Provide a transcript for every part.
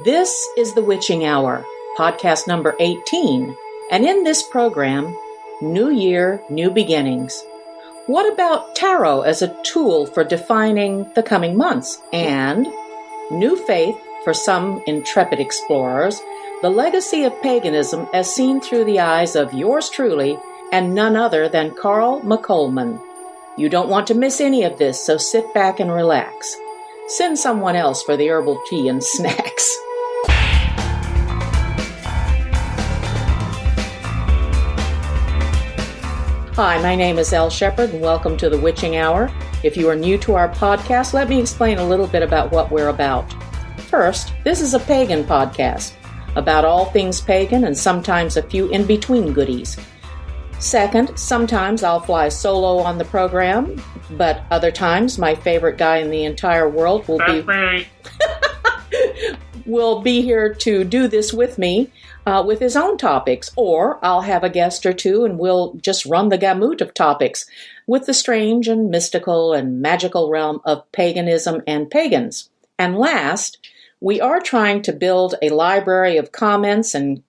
This is the Wytching Hour, podcast number 18, and in this program, New Year, New Beginnings. What about tarot as a tool for defining the coming months? And new faith for some intrepid explorers, the legacy of paganism as seen through the eyes of yours truly and none other than Carl-mccolman. You don't want to miss any of this, so sit back and relax. Send someone else for the herbal tea and snacks. Hi, my name is Elle Shepard, and welcome to the Wytching Hour. If you are new to our podcast, let me explain a little bit about what we're about. First, this is a pagan podcast, about all things pagan and sometimes a few in-between goodies. Second, sometimes I'll fly solo on the program, but other times my favorite guy in the entire world will be here to do this with me with his own topics, or I'll have a guest or two and we'll just run the gamut of topics with the strange and mystical and magical realm of paganism and pagans. And last, we are trying to build a library of comments and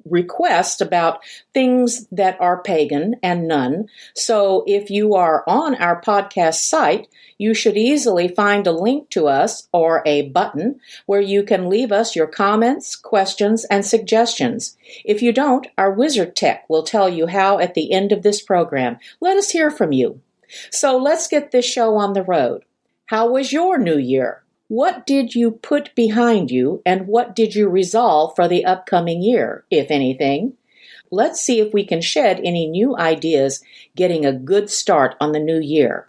requests about things that are pagan and none. So if you are on our podcast site, you should easily find a link to us or a button where you can leave us your comments, questions, and suggestions. If you don't, our wizard tech will tell you how at the end of this program. Let us hear from you. So let's get this show on the road. How was your new year? What did you put behind you, and what did you resolve for the upcoming year, if anything? Let's see if we can shed any new ideas getting a good start on the new year.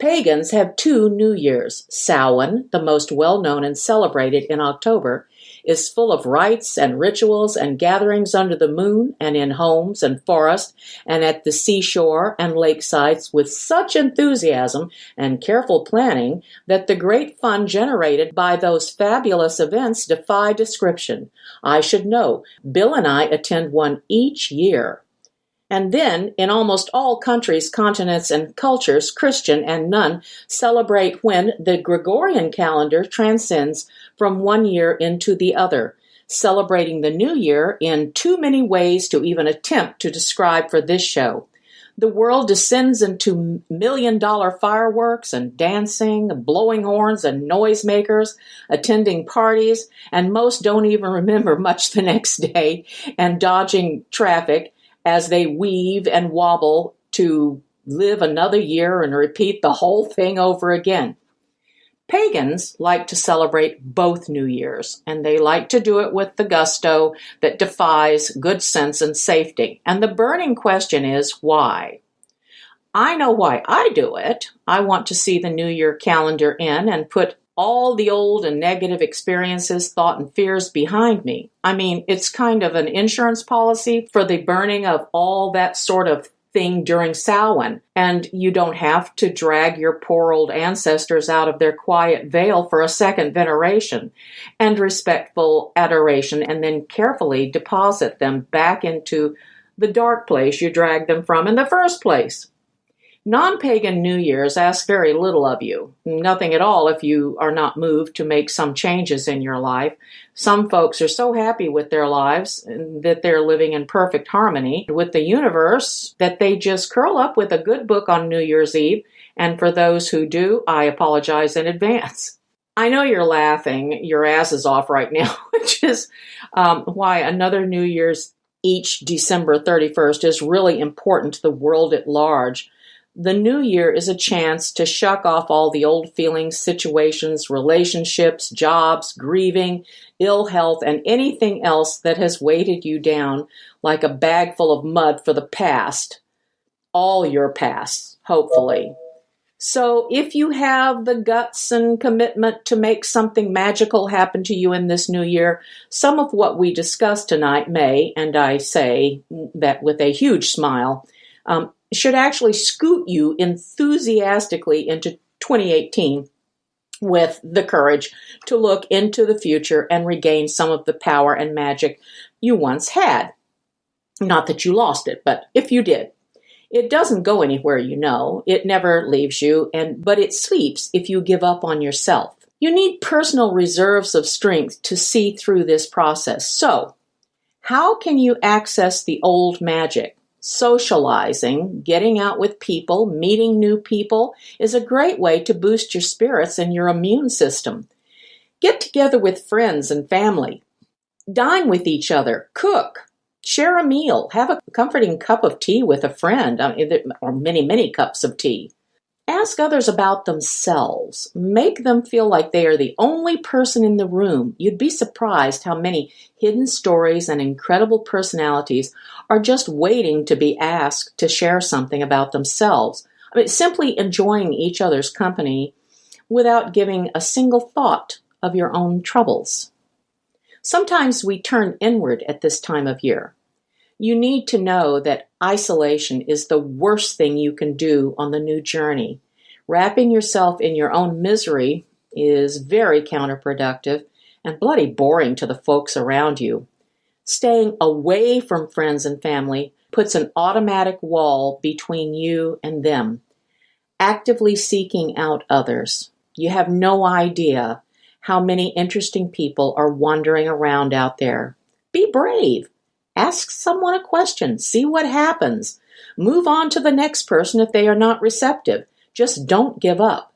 Pagans have two New Years. Samhain, the most well-known and celebrated in October, is full of rites and rituals and gatherings under the moon and in homes and forests and at the seashore and lakesides with such enthusiasm and careful planning that the great fun generated by those fabulous events defy description. I should know. Bill and I attend one each year. And then, in almost all countries, continents, and cultures, Christian and none, celebrate when the Gregorian calendar transcends from one year into the other, celebrating the new year in too many ways to even attempt to describe for this show. The world descends into million-dollar fireworks and dancing, blowing horns and noisemakers, attending parties, and most don't even remember much the next day, and dodging traffic as they weave and wobble to live another year and repeat the whole thing over again. Pagans like to celebrate both New Years, and they like to do it with the gusto that defies good sense and safety. And the burning question is, why? I know why I do it. I want to see the New Year calendar in and put all the old and negative experiences, thought, and fears behind me. I mean, it's kind of an insurance policy for the burning of all that sort of thing during Samhain, and you don't have to drag your poor old ancestors out of their quiet veil for a second veneration and respectful adoration, and then carefully deposit them back into the dark place you dragged them from in the first place. Non-pagan New Years ask very little of you, nothing at all if you are not moved to make some changes in your life. Some folks are so happy with their lives that they're living in perfect harmony with the universe that they just curl up with a good book on New Year's Eve, and for those who do, I apologize in advance. I know you're laughing your asses off right now, which is why another New Year's each December 31st is really important to the world at large. The new year is a chance to shuck off all the old feelings, situations, relationships, jobs, grieving, ill health, and anything else that has weighted you down like a bag full of mud for the past. All your pasts, hopefully. So if you have the guts and commitment to make something magical happen to you in this new year, some of what we discussed tonight may, and I say that with a huge smile, should actually scoot you enthusiastically into 2018 with the courage to look into the future and regain some of the power and magic you once had. Not that you lost it, but if you did. It doesn't go anywhere, you know. It never leaves you, but it sleeps if you give up on yourself. You need personal reserves of strength to see through this process. So, how can you access the old magic? Socializing, getting out with people, meeting new people is a great way to boost your spirits and your immune system. Get together with friends and family. Dine with each other. Cook. Share a meal. Have a comforting cup of tea with a friend, or many, many cups of tea. Ask others about themselves. Make them feel like they are the only person in the room. You'd be surprised how many hidden stories and incredible personalities are just waiting to be asked to share something about themselves. Simply enjoying each other's company without giving a single thought of your own troubles. Sometimes we turn inward at this time of year. You need to know that isolation is the worst thing you can do on the new journey. Wrapping yourself in your own misery is very counterproductive and bloody boring to the folks around you. Staying away from friends and family puts an automatic wall between you and them. Actively seeking out others. You have no idea how many interesting people are wandering around out there. Be brave. Ask someone a question. See what happens. Move on to the next person if they are not receptive. Just don't give up.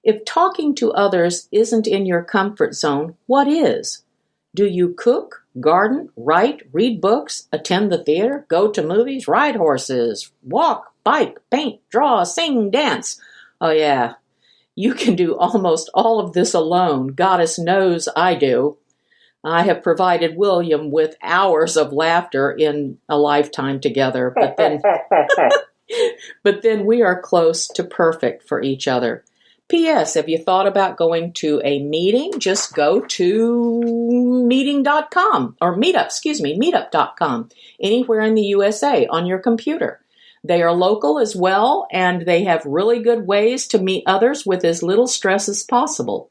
If talking to others isn't in your comfort zone, what is? Do you cook, garden, write, read books, attend the theater, go to movies, ride horses, walk, bike, paint, draw, sing, dance? Oh yeah, you can do almost all of this alone. Goddess knows I do. I have provided William with hours of laughter in a lifetime together, but then we are close to perfect for each other. P.S. Have you thought about going to a meeting? Just go to meeting.com or meetup.com, anywhere in the USA on your computer. They are local as well, and they have really good ways to meet others with as little stress as possible.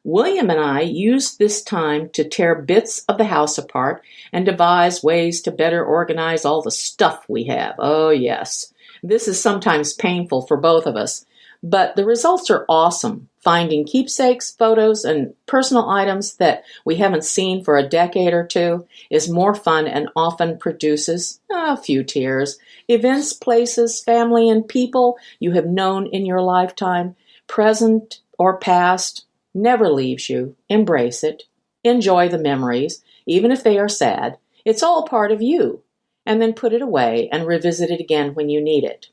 William and I use this time to tear bits of the house apart and devise ways to better organize all the stuff we have. Oh, yes. This is sometimes painful for both of us, but the results are awesome. Finding keepsakes, photos, and personal items that we haven't seen for a decade or two is more fun and often produces a few tears. Events, places, family, and people you have known in your lifetime, present or past, never leaves you. Embrace it. Enjoy the memories, even if they are sad. It's all part of you. And then put it away and revisit it again when you need it.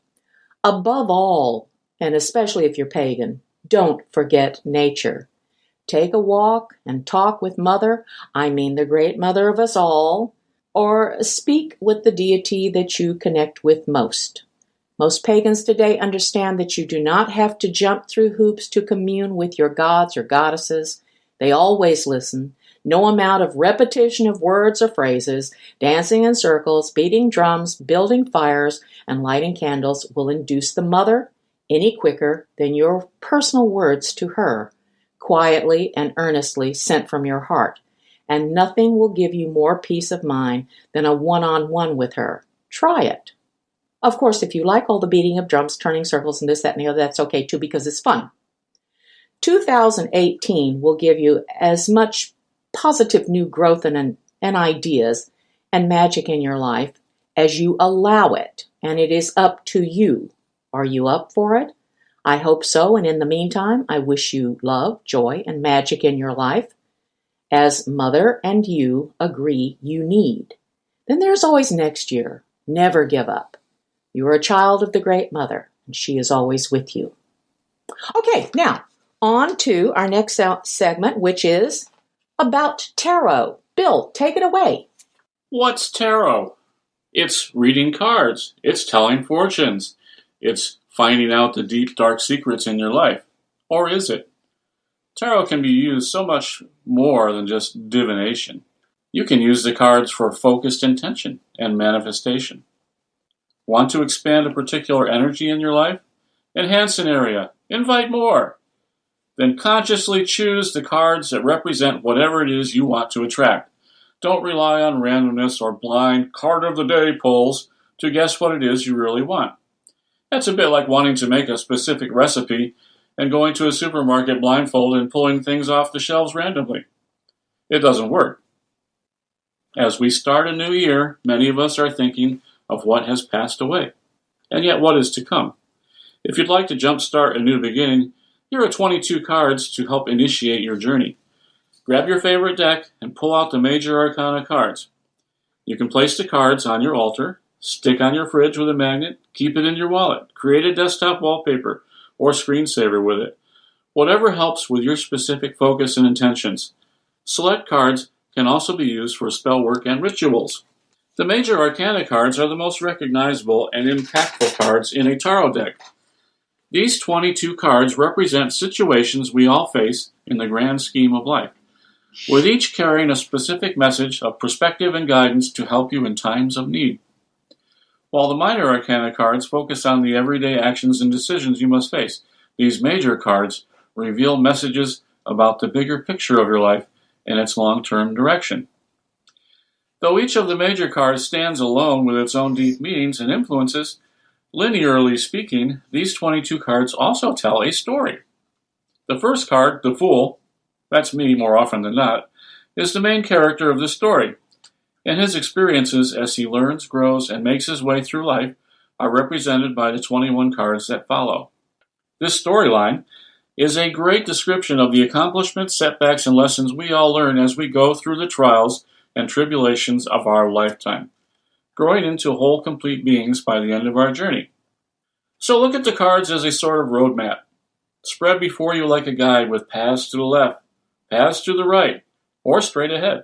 Above all, and especially if you're pagan, don't forget nature. Take a walk and talk with Mother, I mean the great mother of us all, or speak with the deity that you connect with most. Most pagans today understand that you do not have to jump through hoops to commune with your gods or goddesses. They always listen. No amount of repetition of words or phrases, dancing in circles, beating drums, building fires, and lighting candles will induce the mother any quicker than your personal words to her, quietly and earnestly sent from your heart. And nothing will give you more peace of mind than a one-on-one with her. Try it. Of course, if you like all the beating of drums, turning circles, and this, that, and the other, that's okay too, because it's fun. 2018 will give you as much positive new growth and ideas and magic in your life as you allow it, and it is up to you. Are you up for it? I hope so, and in the meantime, I wish you love, joy, and magic in your life, as Mother and you agree you need. Then there's always next year. Never give up. You are a child of the Great Mother, and she is always with you. Okay, now, on to our next segment, which is about tarot. Bill, take it away. What's tarot? It's reading cards. It's telling fortunes. It's finding out the deep, dark secrets in your life. Or is it? Tarot can be used so much more than just divination. You can use the cards for focused intention and manifestation. Want to expand a particular energy in your life? Enhance an area. Invite more. Then consciously choose the cards that represent whatever it is you want to attract. Don't rely on randomness or blind card of the day pulls to guess what it is you really want. That's a bit like wanting to make a specific recipe and going to a supermarket blindfolded and pulling things off the shelves randomly. It doesn't work. As we start a new year, many of us are thinking of what has passed away, and yet what is to come. If you'd like to jumpstart a new beginning, here are 22 cards to help initiate your journey. Grab your favorite deck and pull out the major arcana cards. You can place the cards on your altar, stick on your fridge with a magnet, keep it in your wallet, create a desktop wallpaper or screensaver with it. Whatever helps with your specific focus and intentions. Select cards can also be used for spell work and rituals. The major arcana cards are the most recognizable and impactful cards in a tarot deck. These 22 cards represent situations we all face in the grand scheme of life, with each carrying a specific message of perspective and guidance to help you in times of need. While the minor arcana cards focus on the everyday actions and decisions you must face, these major cards reveal messages about the bigger picture of your life and its long-term direction. Though each of the major cards stands alone with its own deep meanings and influences, linearly speaking, these 22 cards also tell a story. The first card, the Fool, that's me more often than not, is the main character of the story, and his experiences as he learns, grows, and makes his way through life are represented by the 21 cards that follow. This storyline is a great description of the accomplishments, setbacks, and lessons we all learn as we go through the trials and tribulations of our lifetime, growing into whole, complete beings by the end of our journey. So look at the cards as a sort of roadmap, spread before you like a guide with paths to the left, paths to the right, or straight ahead.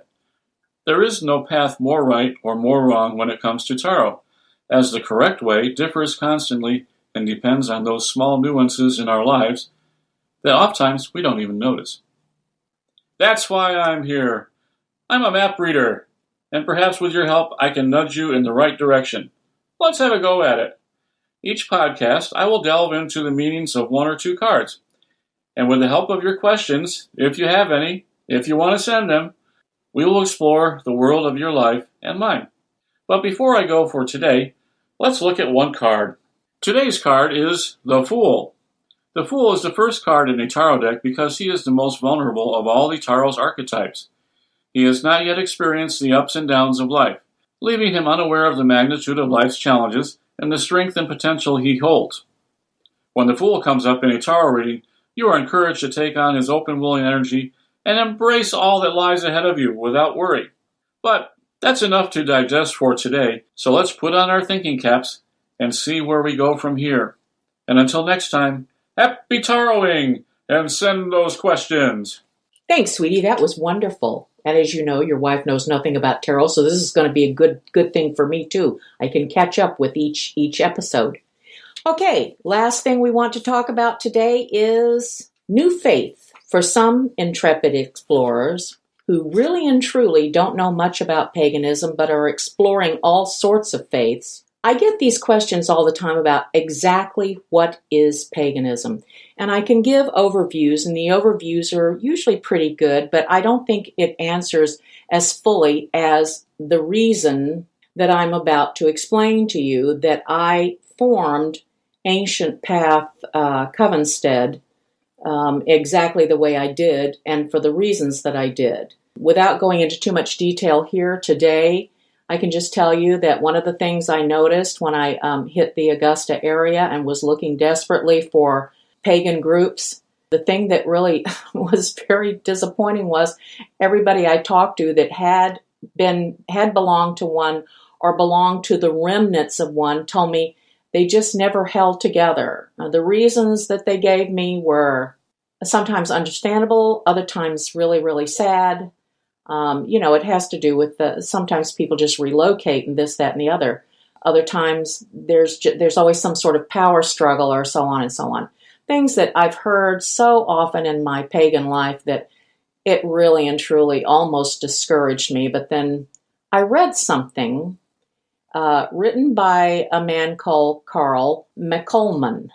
There is no path more right or more wrong when it comes to tarot, as the correct way differs constantly and depends on those small nuances in our lives that oftentimes we don't even notice. That's why I'm here. I'm a map reader, and perhaps with your help I can nudge you in the right direction. Let's have a go at it. Each podcast I will delve into the meanings of one or two cards, and with the help of your questions, if you have any, if you want to send them, we will explore the world of your life and mine. But before I go for today, let's look at one card. Today's card is the Fool. The Fool is the first card in a tarot deck because he is the most vulnerable of all the tarot's archetypes. He has not yet experienced the ups and downs of life, leaving him unaware of the magnitude of life's challenges and the strength and potential he holds. When the Fool comes up in a tarot reading, you are encouraged to take on his open, willing energy and embrace all that lies ahead of you without worry. But that's enough to digest for today, so let's put on our thinking caps and see where we go from here. And until next time, happy taroting, and send those questions. Thanks, sweetie. That was wonderful. And as you know, your wife knows nothing about tarot, so this is going to be a good thing for me, too. I can catch up with each episode. Okay, last thing we want to talk about today is new faith for some intrepid explorers who really and truly don't know much about paganism but are exploring all sorts of faiths. I get these questions all the time about exactly what is paganism. And I can give overviews, and the overviews are usually pretty good, but I don't think it answers as fully as the reason that I'm about to explain to you that I formed Ancient Path Covenstead exactly the way I did and for the reasons that I did. Without going into too much detail here today, I can just tell you that one of the things I noticed when I hit the Augusta area and was looking desperately for pagan groups, the thing that really was very disappointing was everybody I talked to that had belonged to one or belonged to the remnants of one told me they just never held together. The reasons that they gave me were sometimes understandable, other times really, really sad. It has to do with sometimes people just relocate and this, that, and the other. Other times there's always some sort of power struggle or so on and so on. Things that I've heard so often in my pagan life that it really and truly almost discouraged me. But then I read something written by a man called Carl-mccolman.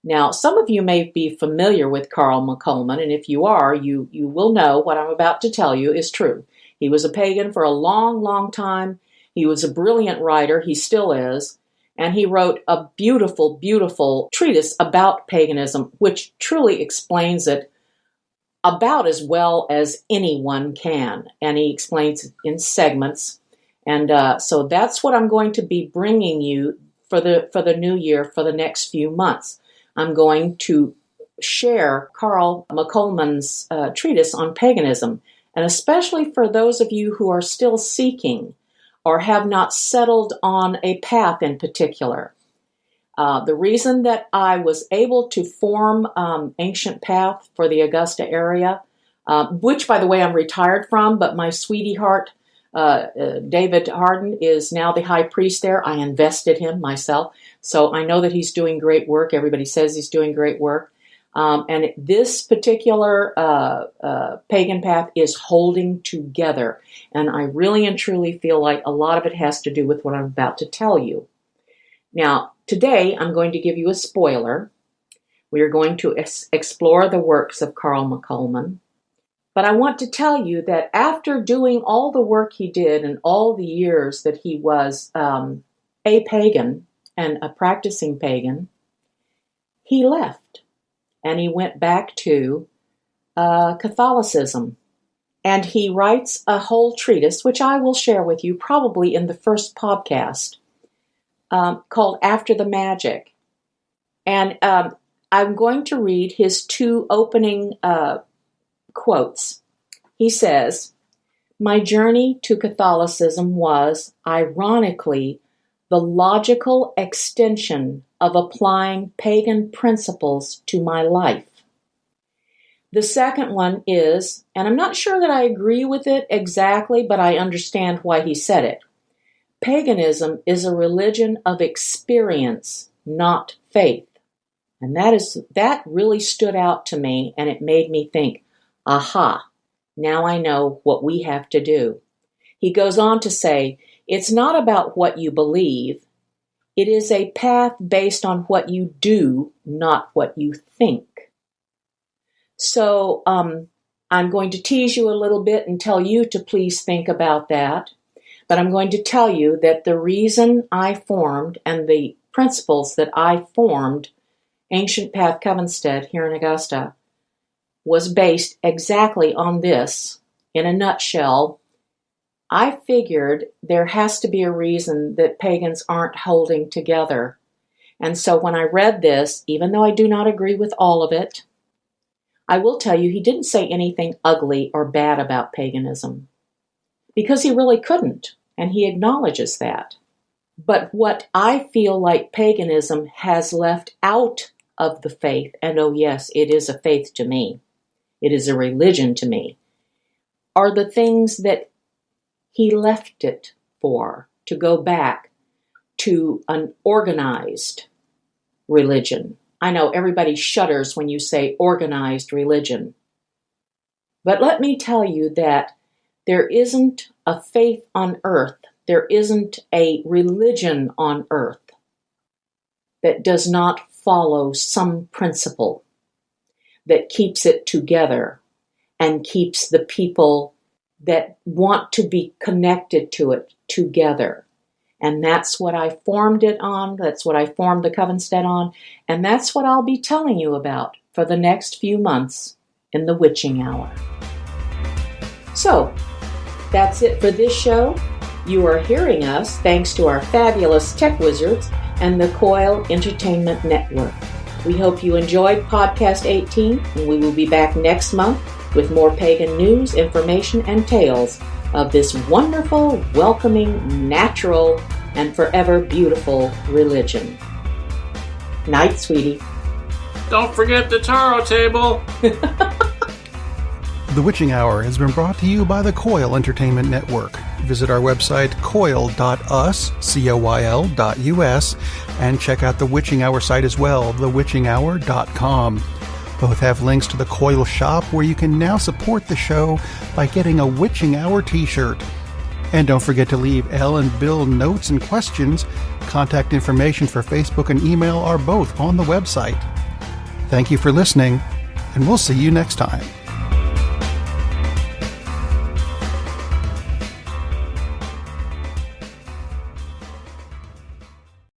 Now, some of you may be familiar with carl-mccolman, and if you are, you will know what I'm about to tell you is true. He was a pagan for a long, long time. He was a brilliant writer. He still is. And he wrote a beautiful, beautiful treatise about paganism, which truly explains it about as well as anyone can. And he explains it in segments. And so that's what I'm going to be bringing you for the new year, for the next few months. I'm going to share carl-mccolman's treatise on paganism, and especially for those of you who are still seeking or have not settled on a path in particular. The reason that I was able to form Ancient Path for the Augusta area, which, by the way, I'm retired from, but my sweetie heart, David Harden, is now the high priest there. I invested him myself, so I know that he's doing great work. Everybody says he's doing great work. And this particular pagan path is holding together. And I really and truly feel like a lot of it has to do with what I'm about to tell you. Now, today I'm going to give you a spoiler. We are going to explore the works of carl-mccolman. But I want to tell you that after doing all the work he did and all the years that he was a pagan and a practicing pagan, he left. And he went back to Catholicism. And he writes a whole treatise, which I will share with you probably in the first podcast, called After the Magic. And I'm going to read his two opening quotes. He says, "My journey to Catholicism was, ironically, the logical extension of applying pagan principles to my life." The second one is, and I'm not sure that I agree with it exactly, but I understand why he said it. Paganism is a religion of experience, not faith. And that really stood out to me, and it made me think, aha, now I know what we have to do. He goes on to say, it's not about what you believe. It is a path based on what you do, not what you think. So I'm going to tease you a little bit and tell you to please think about that. But I'm going to tell you that the reason I formed and the principles that I formed Ancient Path Covenstead here in Augusta was based exactly on this. In a nutshell, I figured there has to be a reason that pagans aren't holding together. And so when I read this, even though I do not agree with all of it, I will tell you he didn't say anything ugly or bad about paganism, because he really couldn't, and he acknowledges that. But what I feel like paganism has left out of the faith, and oh yes, it is a faith to me, it is a religion to me, are the things that he left it for, to go back to an organized religion. I know everybody shudders when you say organized religion. But let me tell you that there isn't a faith on earth, there isn't a religion on earth that does not follow some principle that keeps it together and keeps the people that want to be connected to it together. And that's what I formed it on, that's what I formed the Covenstead on, and that's what I'll be telling you about for the next few months in the Wytching Hour. So, that's it for this show. You are hearing us thanks to our fabulous tech wizards and the Coil Entertainment Network. We hope you enjoyed Podcast 18, and we will be back next month with more pagan news, information, and tales of this wonderful, welcoming, natural, and forever beautiful religion. Night, sweetie. Don't forget the tarot table. The Wytching Hour has been brought to you by the Coil Entertainment Network. Visit our website, coil.us, coil.us, and check out the Wytching Hour site as well, thewitchinghour.com. Both have links to the Coil shop, where you can now support the show by getting a Wytching Hour t-shirt. And don't forget to leave Elle and Bill notes and questions. Contact information for Facebook and email are both on the website. Thank you for listening, and we'll see you next time.